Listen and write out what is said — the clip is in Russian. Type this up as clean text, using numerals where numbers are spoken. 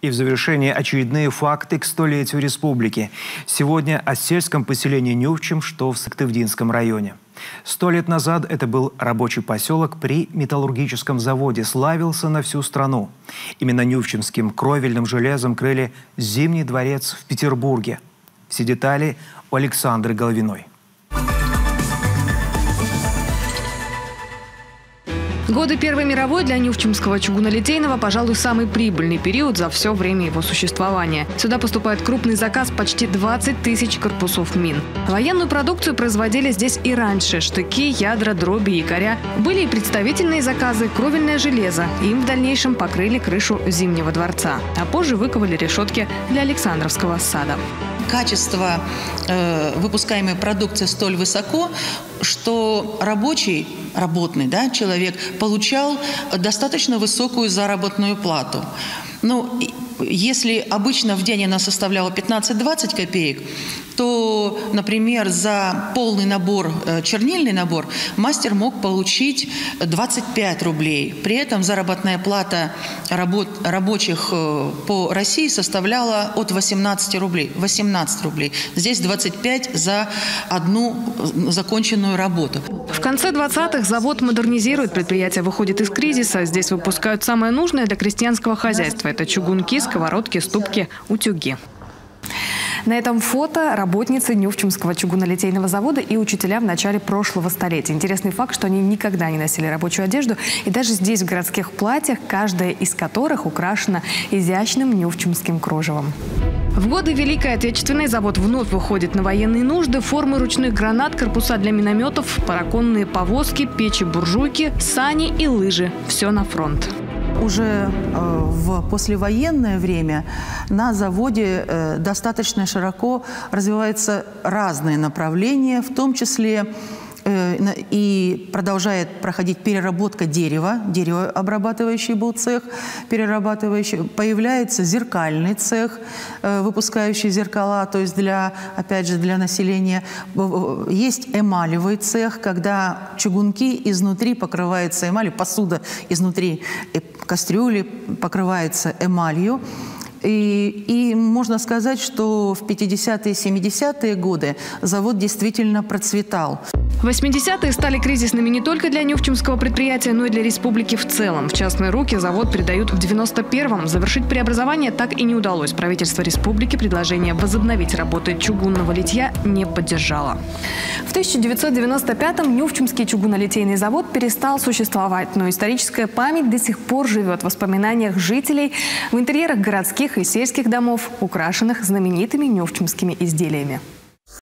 И в завершение очередные факты к столетию республики. Сегодня о сельском поселении Нювчим, что в Сыктывдинском районе. 100 лет назад это был рабочий поселок при металлургическом заводе, славился на всю страну. Именно нювчимским кровельным железом крыли Зимний дворец в Петербурге. Все детали у Александры Головиной. Годы Первой мировой для Нювчимского чугунолитейного, пожалуй, самый прибыльный период за все время его существования. Сюда поступает крупный заказ почти 20 тысяч корпусов мин. Военную продукцию производили здесь и раньше. Штыки, ядра, дроби, якоря. Были и представительные заказы, кровельное железо. Им в дальнейшем покрыли крышу Зимнего дворца. А позже выковали решетки для Александровского сада. Качество выпускаемой продукции столь высоко, что работный человек получал достаточно высокую заработную плату. Ну, если обычно в день она составляла 15-20 копеек, то, например, за полный набор, чернильный набор, мастер мог получить 25 рублей. При этом заработная плата рабочих по России составляла от 18 рублей. 18 рублей. Здесь 25 за одну законченную работу. В конце 20-х завод модернизирует, предприятие выходит из кризиса. Здесь выпускают самое нужное для крестьянского хозяйства. Это чугунки, сковородки, ступки, утюги. На этом фото работницы Нювчимского чугунолитейного завода и учителя в начале прошлого столетия. Интересный факт, что они никогда не носили рабочую одежду. И даже здесь, в городских платьях, каждая из которых украшена изящным нювчимским кружевом. В годы Великой Отечественной завод вновь выходит на военные нужды. Формы ручных гранат, корпуса для минометов, параконные повозки, печи-буржуйки, сани и лыжи. Все на фронт. Уже в послевоенное время на заводе достаточно широко развиваются разные направления, в том числе и продолжает проходить переработка дерева, деревообрабатывающий был цех, перерабатывающий. Появляется зеркальный цех, выпускающий зеркала, то есть опять же, для населения. Есть эмалевый цех, когда чугунки изнутри покрываются эмалью, посуда изнутри кастрюли покрывается эмалью. И можно сказать, что в 50-е и 70-е годы завод действительно процветал. 80-е стали кризисными не только для нювчимского предприятия, но и для республики в целом. В частные руки завод передают в 91-м. Завершить преобразование так и не удалось. Правительство республики предложение возобновить работы чугунного литья не поддержало. В 1995-м Нювчимский чугунолитейный завод перестал существовать, но историческая память до сих пор живет в воспоминаниях жителей, в интерьерах городских и сельских домов, украшенных знаменитыми нювчимскими изделиями.